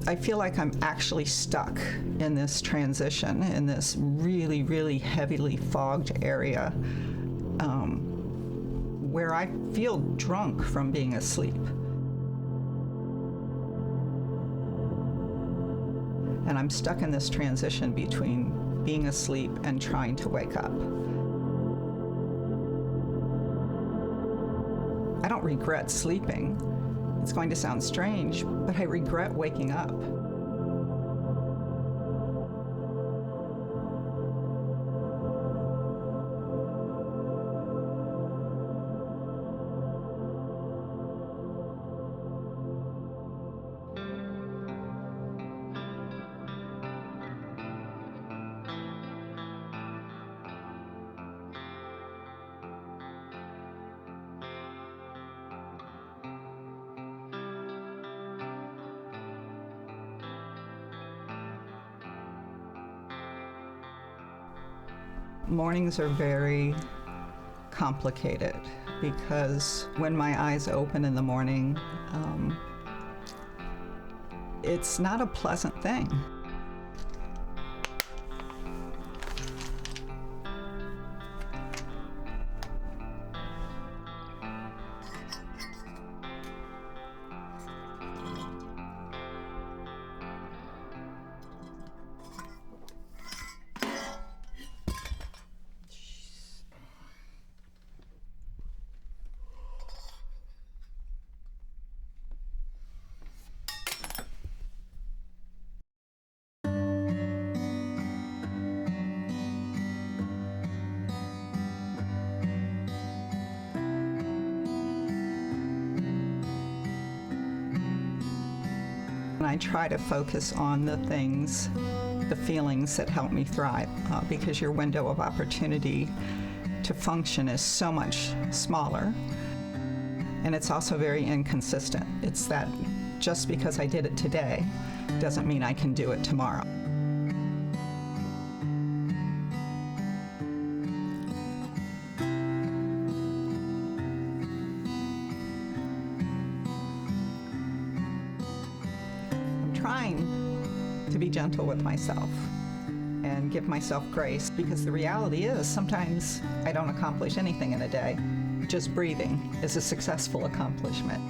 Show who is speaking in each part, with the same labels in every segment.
Speaker 1: I feel like I'm actually stuck in this transition, in this really, really heavily fogged area where I feel drunk from being asleep. And I'm stuck in this transition between being asleep and trying to wake up. I don't regret sleeping. It's going to sound strange, but I regret waking up. Mornings are very complicated because when my eyes open in the morning, it's not a pleasant thing. And I try to focus on the things, the feelings that help me thrive, because your window of opportunity to function is so much smaller. And it's also very inconsistent. It's that just because I did it today doesn't mean I can do it tomorrow. Trying to be gentle with myself and give myself grace, because the reality is sometimes I don't accomplish anything in a day. Just breathing is a successful accomplishment.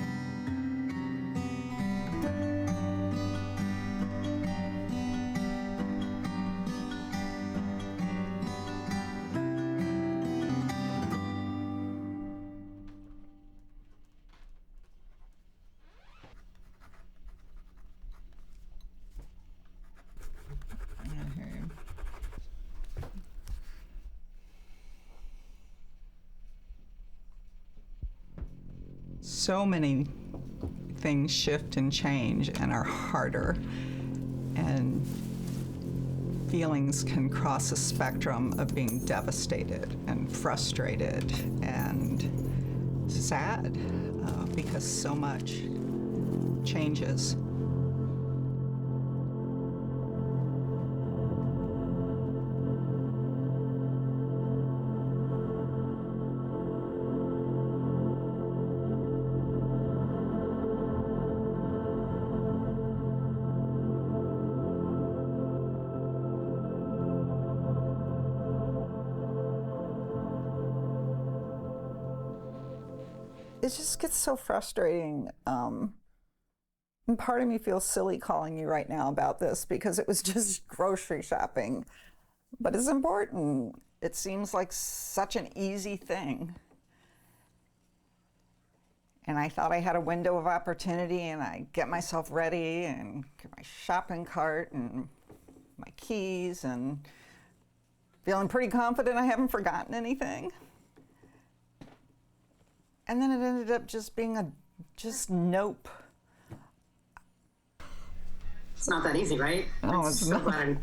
Speaker 1: So many things shift and change and are harder, and feelings can cross a spectrum of being devastated and frustrated and sad because so much changes. It just gets so frustrating. And part of me feels silly calling you right now about this because it was just grocery shopping. But it's important. It seems like such an easy thing. And I thought I had a window of opportunity, and I get myself ready and get my shopping cart and my keys and feeling pretty confident I haven't forgotten anything. And then it ended up just being just nope.
Speaker 2: It's not that easy, right?
Speaker 1: Oh, it's
Speaker 2: so
Speaker 1: not.
Speaker 2: Glad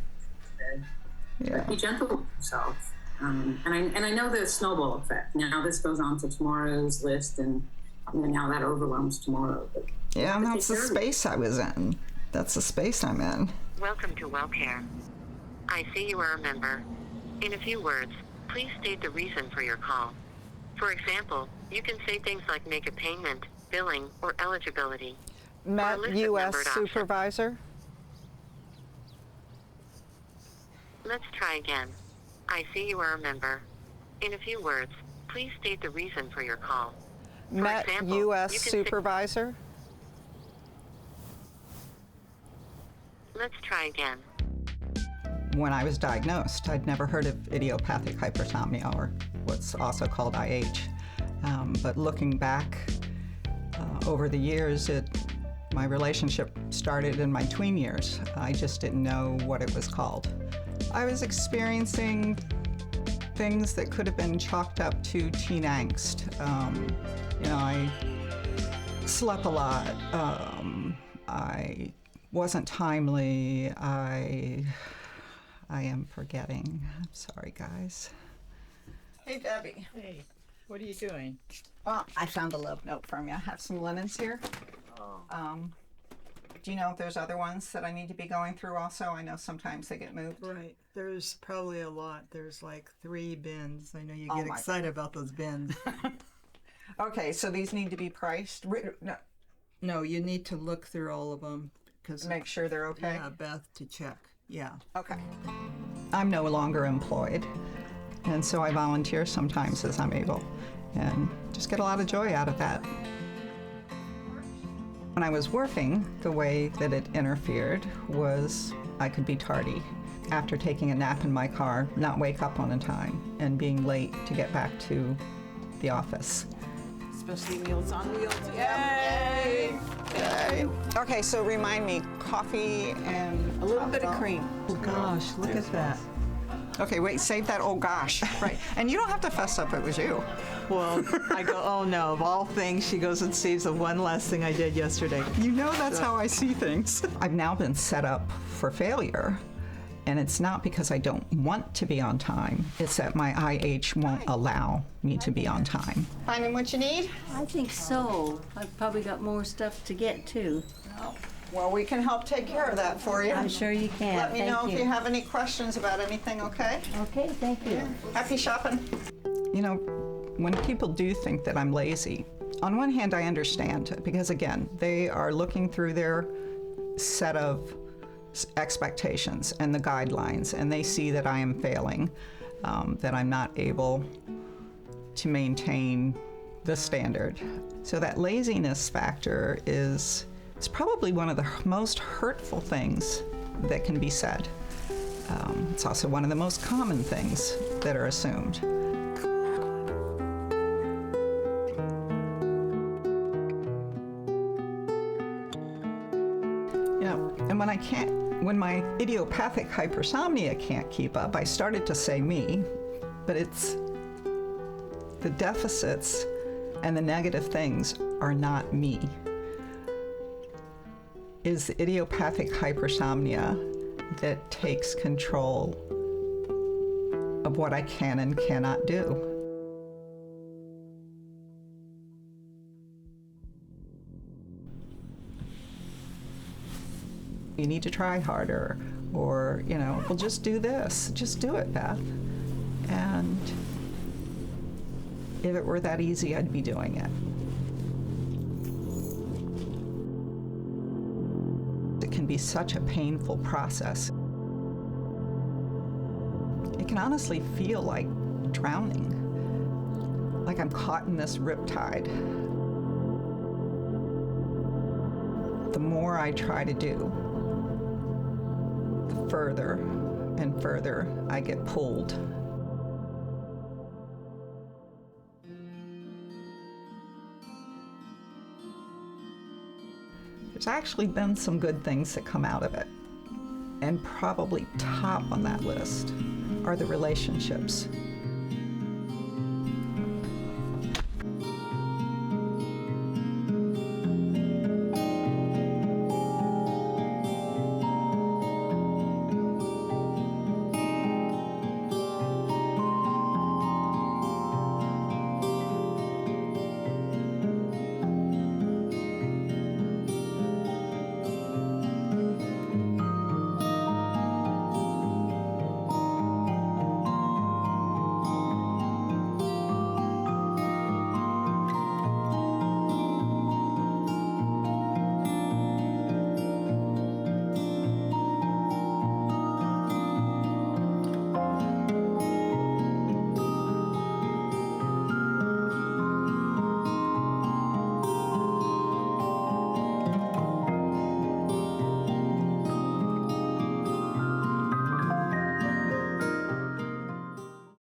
Speaker 1: Yeah.
Speaker 2: Be gentle with yourself. And I know the snowball effect. Now this goes on to tomorrow's list, and now that overwhelms tomorrow. But
Speaker 1: Yeah, and that's the space I was in. That's the space I'm in.
Speaker 3: Welcome to WellCare. I see you are a member. In a few words, please state the reason for your call. For example, you can say things like make a payment, billing, or eligibility.
Speaker 1: Met
Speaker 3: Or a list of
Speaker 1: U.S.
Speaker 3: numbered options.
Speaker 1: supervisor.
Speaker 3: Let's try again. I see you are a member. In a few words, please state the reason for your call. For
Speaker 1: Met
Speaker 3: example,
Speaker 1: U.S.
Speaker 3: you can
Speaker 1: supervisor.
Speaker 3: Let's try again.
Speaker 1: When I was diagnosed, I'd never heard of idiopathic hypersomnia, or what's also called IH. But looking back over the years, my relationship started in my tween years. I just didn't know what it was called. I was experiencing things that could have been chalked up to teen angst. I slept a lot. I wasn't timely. I am forgetting. I'm sorry, guys. Hey, Debbie.
Speaker 4: Hey, what are you doing?
Speaker 1: Well, I found a love note from you. I have some linens here. Do you know if there's other ones that I need to be going through also? I know sometimes they get moved.
Speaker 4: Right. There's probably a lot. There's like 3 bins. I know you
Speaker 1: Oh
Speaker 4: get
Speaker 1: my
Speaker 4: excited about those bins.
Speaker 1: Okay, so these need to be priced? No,
Speaker 4: No, you need to look through all of them because
Speaker 1: make sure they're okay?
Speaker 4: yeah, Beth to check. Yeah.
Speaker 1: Okay. I'm no longer employed, and so I volunteer sometimes as I'm able, and just get a lot of joy out of that. When I was working, the way that it interfered was I could be tardy. After taking a nap in my car, not wake up on a time, and being late to get back to the office.
Speaker 5: Especially Meals on Wheels.
Speaker 1: Yay! Yay! Okay, so remind me, coffee and
Speaker 5: A little bit of cream.
Speaker 4: Oh gosh, look at that.
Speaker 1: Okay, wait, save that, oh gosh. Right, and you don't have to fess up, it was you.
Speaker 4: Well, I go, oh no, of all things, she goes and sees the one last thing I did yesterday.
Speaker 1: You know that's how I see things. I've now been set up for failure, and it's not because I don't want to be on time, it's that my IH won't allow me to be on time. Finding what you need?
Speaker 6: I think so. I've probably got more stuff to get to.
Speaker 1: Well, we can help take care of that for you.
Speaker 6: I'm sure you can.
Speaker 1: Let me
Speaker 6: Thank
Speaker 1: know if you have any questions about anything, okay?
Speaker 6: Okay, thank you.
Speaker 1: Happy shopping. You know, when people do think that I'm lazy, on one hand I understand, because again, they are looking through their set of expectations and the guidelines, and they see that I am failing, that I'm not able to maintain the standard. So that laziness factor is probably one of the most hurtful things that can be said. It's also one of the most common things that are assumed. And when my idiopathic hypersomnia can't keep up, I started to say me, but it's the deficits and the negative things are not me. Is the idiopathic hypersomnia that takes control of what I can and cannot do. You need to try harder, or, well, just do this. Just do it, Beth. And if it were that easy, I'd be doing it. It can be such a painful process. It can honestly feel like drowning, like I'm caught in this riptide. The more I try to do, the further and further I get pulled. There's actually been some good things that come out of it. And probably top on that list are the relationships